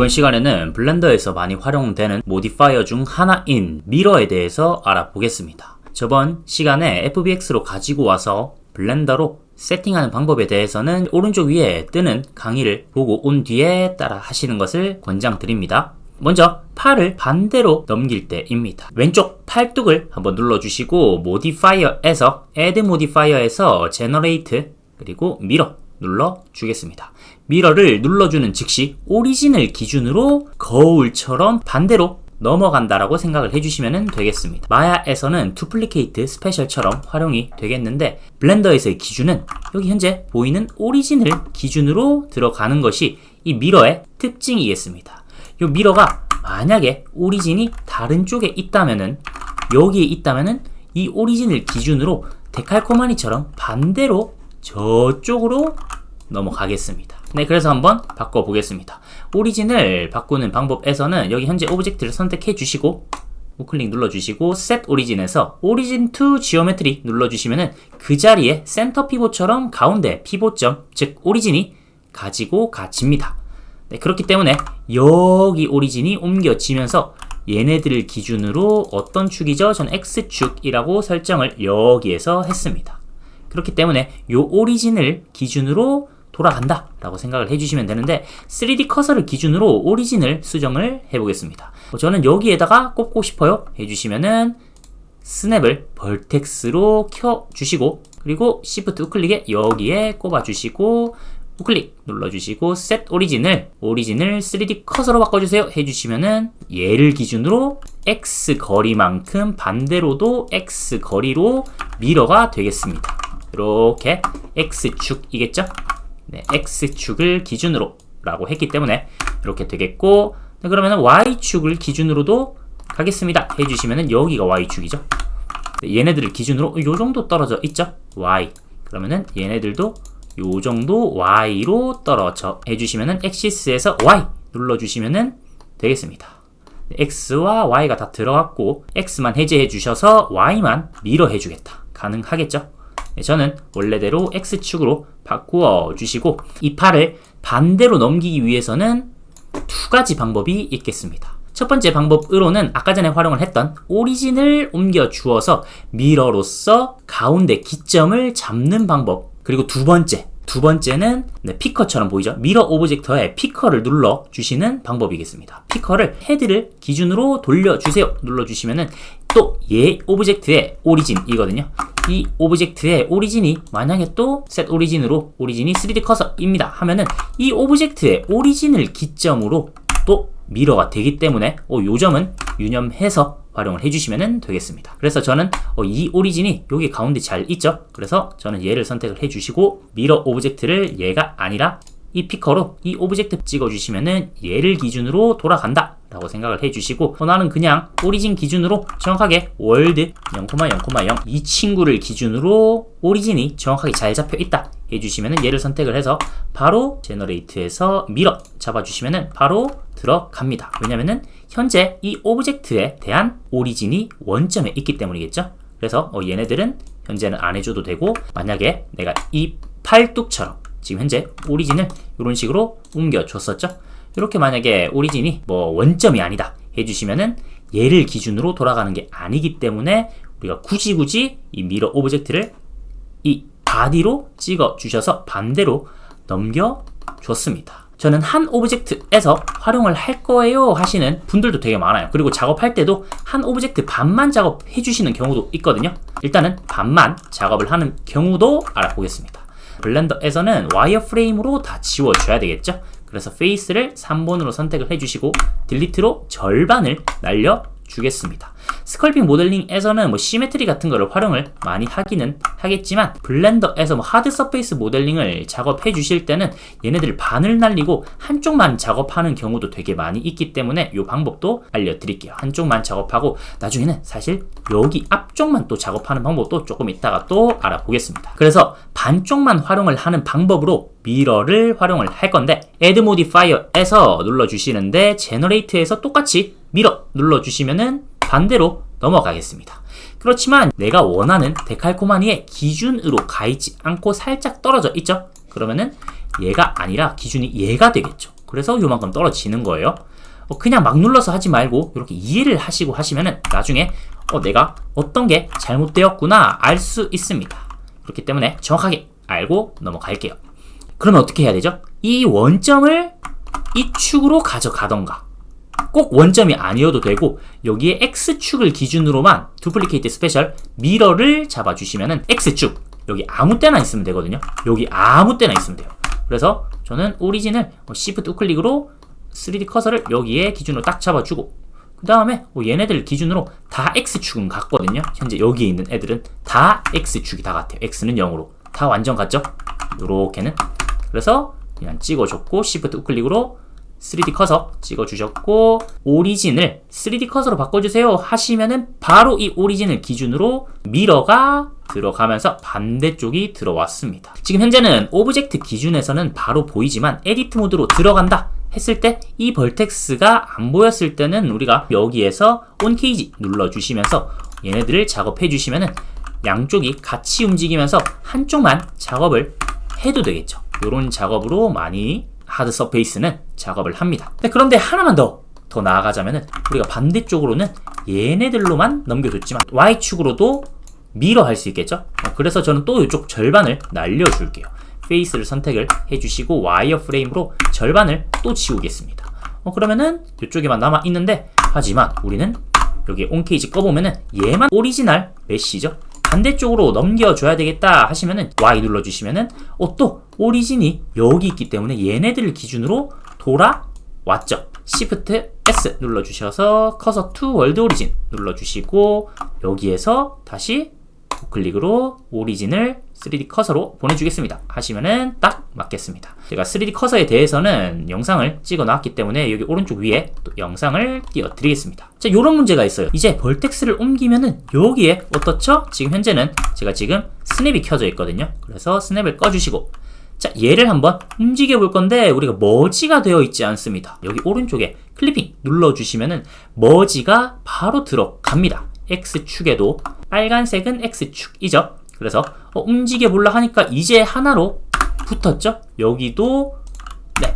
이번 시간에는 블렌더에서 많이 활용되는 모디파이어 중 하나인 미러에 대해서 알아보겠습니다. 저번 시간에 FBX로 가지고 와서 블렌더로 세팅하는 방법에 대해서는 오른쪽 위에 뜨는 강의를 보고 온 뒤에 따라 하시는 것을 권장드립니다. 먼저 팔을 반대로 넘길 때입니다. 왼쪽 팔뚝을 한번 눌러주시고 모디파이어에서 Add 모디파이어에서 Generate 그리고 미러 눌러주겠습니다. 미러를 눌러주는 즉시 오리진을 기준으로 거울처럼 반대로 넘어간다라고 생각을 해주시면 되겠습니다. 마야에서는 두플리케이트 스페셜처럼 활용이 되겠는데 블렌더에서의 기준은 여기 현재 보이는 오리진을 기준으로 들어가는 것이 이 미러의 특징이겠습니다. 이 미러가 만약에 오리진이 다른 쪽에 있다면은 여기에 있다면은 이 오리진을 기준으로 데칼코마니처럼 반대로 저쪽으로 넘어가겠습니다. 네, 그래서 한번 바꿔보겠습니다. 오리진을 바꾸는 방법에서는 여기 현재 오브젝트를 선택해 주시고 우클릭 눌러주시고 Set Origin에서 Origin to Geometry 눌러주시면은 그 자리에 센터 피봇처럼 가운데 피봇점, 즉 오리진이 가지고 가집니다. 네, 그렇기 때문에 여기 오리진이 옮겨지면서 얘네들을 기준으로 어떤 축이죠? 전 X축이라고 설정을 여기에서 했습니다. 그렇기 때문에 요 오리진을 기준으로 돌아간다 라고 생각을 해주시면 되는데 3D 커서를 기준으로 오리진을 수정을 해보겠습니다. 저는 여기에다가 꼽고 싶어요 해주시면은 스냅을 벌텍스로 켜주시고 그리고 Shift 우클릭에 여기에 꼽아주시고 우클릭 눌러주시고 Set 오리진을 3D 커서로 바꿔주세요 해주시면은 얘를 기준으로 X 거리만큼 반대로도 X 거리로 미러가 되겠습니다. 이렇게 X축이겠죠? 네, X축을 기준으로 라고 했기 때문에 이렇게 되겠고 네, 그러면 Y축을 기준으로도 가겠습니다 해주시면은 여기가 Y축이죠. 네, 얘네들을 기준으로 요 정도 떨어져 있죠? Y. 그러면은 얘네들도 요 정도 Y로 떨어져 해주시면은 엑시스에서 Y 눌러주시면은 되겠습니다. 네, X와 Y가 다 들어갔고 X만 해제해 주셔서 Y만 미러 해주겠다. 가능하겠죠? 네, 저는 원래대로 X축으로 바꾸어 주시고 이 팔을 반대로 넘기기 위해서는 두 가지 방법이 있겠습니다. 첫 번째 방법으로는 아까 전에 활용을 했던 오리진을 옮겨 주어서 미러로서 가운데 기점을 잡는 방법. 그리고 두 번째는 네, 피커처럼 보이죠? 미러 오브젝터에 피커를 눌러 주시는 방법이겠습니다. 피커를 헤드를 기준으로 돌려주세요 눌러주시면은 또 얘 오브젝트의 오리진이거든요. 이 오브젝트의 오리진이 만약에 또 셋 오리진으로 오리진이 3D 커서입니다 하면은 이 오브젝트의 오리진을 기점으로 또 미러가 되기 때문에 요 점은 유념해서 활용을 해주시면 되겠습니다. 그래서 저는 이 오리진이 여기 가운데 잘 있죠? 그래서 저는 얘를 선택을 해주시고 미러 오브젝트를 얘가 아니라 이 피커로 이 오브젝트 찍어주시면은 얘를 기준으로 돌아간다 라고 생각을 해주시고 나는 그냥 오리진 기준으로 정확하게 월드 0,0,0 이 친구를 기준으로 오리진이 정확하게 잘 잡혀 있다 해주시면은 얘를 선택을 해서 바로 제너레이트에서 미러 잡아주시면은 바로 들어갑니다. 왜냐면은 현재 이 오브젝트에 대한 오리진이 원점에 있기 때문이겠죠. 그래서 얘네들은 현재는 안 해줘도 되고 만약에 내가 이 팔뚝처럼 지금 현재 오리진을 이런 식으로 옮겨줬었죠. 이렇게 만약에 오리진이 원점이 아니다 해주시면은 얘를 기준으로 돌아가는 게 아니기 때문에 우리가 굳이 이 미러 오브젝트를 이 바디로 찍어 주셔서 반대로 넘겨줬습니다. 저는 한 오브젝트에서 활용을 할 거예요 하시는 분들도 되게 많아요. 그리고 작업할 때도 한 오브젝트 반만 작업해 주시는 경우도 있거든요. 일단은 반만 작업을 하는 경우도 알아보겠습니다. 블렌더에서는 와이어프레임으로 다 지워줘야 되겠죠? 그래서 페이스를 3번으로 선택을 해주시고 딜리트로 절반을 날려주겠습니다. 스컬핑 모델링에서는 시메트리 같은 거를 활용을 많이 하기는 하겠지만 블렌더에서 하드 서페이스 모델링을 작업해 주실 때는 얘네들 반을 날리고 한쪽만 작업하는 경우도 되게 많이 있기 때문에 이 방법도 알려드릴게요. 한쪽만 작업하고 나중에는 사실 여기 앞쪽만 또 작업하는 방법도 조금 이따가 또 알아보겠습니다. 그래서 반쪽만 활용을 하는 방법으로 미러를 활용을 할 건데 Add Modifier에서 눌러주시는데 Generate에서 똑같이 미러 눌러주시면은 반대로 넘어가겠습니다. 그렇지만 내가 원하는 데칼코마니의 기준으로 가 있지 않고 살짝 떨어져 있죠? 그러면은 얘가 아니라 기준이 얘가 되겠죠. 그래서 요만큼 떨어지는 거예요. 그냥 막 눌러서 하지 말고 이렇게 이해를 하시고 하시면은 나중에 내가 어떤 게 잘못되었구나 알 수 있습니다. 그렇기 때문에 정확하게 알고 넘어갈게요. 그러면 어떻게 해야 되죠? 이 원점을 이 축으로 가져가던가, 꼭 원점이 아니어도 되고 여기에 X축을 기준으로만 두플리케이트 스페셜 미러를 잡아주시면은 X축 여기 아무 때나 있으면 되거든요. 여기 아무 때나 있으면 돼요. 그래서 저는 오리진을 Shift 우클릭으로 3D 커서를 여기에 기준으로 딱 잡아주고, 그 다음에 얘네들 기준으로 다 X축은 같거든요. 현재 여기에 있는 애들은 다 X축이 다 같아요. X는 0으로 다 완전 같죠? 요렇게는. 그래서 그냥 찍어줬고 Shift 우클릭으로 3D 커서 찍어주셨고, 오리진을 3D 커서로 바꿔주세요 하시면은 바로 이 오리진을 기준으로 미러가 들어가면서 반대쪽이 들어왔습니다. 지금 현재는 오브젝트 기준에서는 바로 보이지만 에디트 모드로 들어간다 했을 때 이 벌텍스가 안 보였을 때는 우리가 여기에서 온 케이지 눌러주시면서 얘네들을 작업해 주시면은 양쪽이 같이 움직이면서 한쪽만 작업을 해도 되겠죠. 이런 작업으로 많이 하드 서페이스는 작업을 합니다. 그런데 하나만 더 나아가자면은 우리가 반대쪽으로는 얘네들로만 넘겨줬지만 Y축으로도 미러 할 수 있겠죠. 그래서 저는 또 이쪽 절반을 날려줄게요. 페이스를 선택을 해주시고 와이어 프레임으로 절반을 또 지우겠습니다. 그러면은 이쪽에만 남아 있는데, 하지만 우리는 여기 온 케이지 꺼보면은 얘만 오리지널 메시죠. 반대쪽으로 넘겨줘야 되겠다 하시면은 Y 눌러주시면은 또 오리진이 여기 있기 때문에 얘네들을 기준으로 돌아왔죠. Shift S 눌러주셔서 커서 to 월드 오리진 눌러주시고 여기에서 다시 우클릭으로 오리진을 3D 커서로 보내주겠습니다 하시면은 딱 맞겠습니다. 제가 3D 커서에 대해서는 영상을 찍어 놨기 때문에 여기 오른쪽 위에 또 영상을 띄워 드리겠습니다. 자, 요런 문제가 있어요. 이제 벌텍스를 옮기면은 여기에 어떻죠? 지금 현재는 제가 지금 스냅이 켜져 있거든요. 그래서 스냅을 꺼주시고, 자, 얘를 한번 움직여 볼 건데 우리가 머지가 되어 있지 않습니다. 여기 오른쪽에 클리핑 눌러주시면은 머지가 바로 들어갑니다. X축에도 빨간색은 X축이죠. 그래서 움직여 볼라 하니까 이제 하나로 붙었죠. 여기도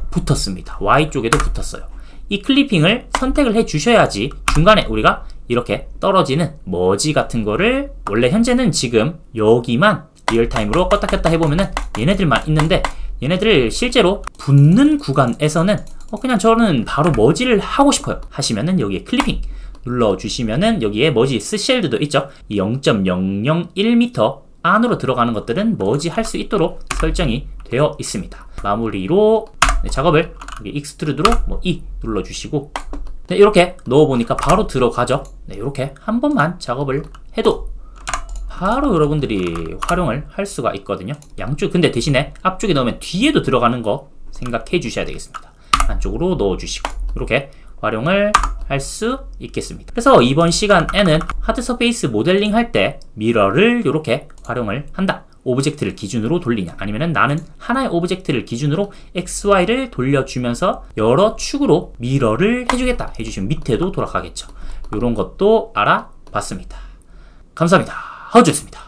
붙었습니다. Y쪽에도 붙었어요. 이 클리핑을 선택을 해 주셔야지 중간에 우리가 이렇게 떨어지는 머지 같은 거를, 원래 현재는 지금 여기만 리얼타임으로 껐다 켰다 해보면은 얘네들만 있는데, 얘네들을 실제로 붙는 구간에서는 그냥 저는 바로 머지를 하고 싶어요 하시면은 여기에 클리핑 눌러주시면은 여기에 머지 스쉘드도 있죠. 이 0.001m 안으로 들어가는 것들은 머지 할 수 있도록 설정이 되어 있습니다. 마무리로 작업을 여기 익스트루드로 E 눌러주시고 이렇게 넣어보니까 바로 들어가죠. 이렇게 한 번만 작업을 해도 바로 여러분들이 활용을 할 수가 있거든요. 양쪽, 근데 대신에 앞쪽에 넣으면 뒤에도 들어가는 거 생각해 주셔야 되겠습니다. 안쪽으로 넣어주시고 이렇게 활용을 할 수 있겠습니다. 그래서 이번 시간에는 하드 서페이스 모델링 할 때 미러를 이렇게 활용을 한다. 오브젝트를 기준으로 돌리냐, 아니면은 나는 하나의 오브젝트를 기준으로 XY를 돌려주면서 여러 축으로 미러를 해주겠다 해주시면 밑에도 돌아가겠죠. 이런 것도 알아봤습니다. 감사합니다. 허주였습니다.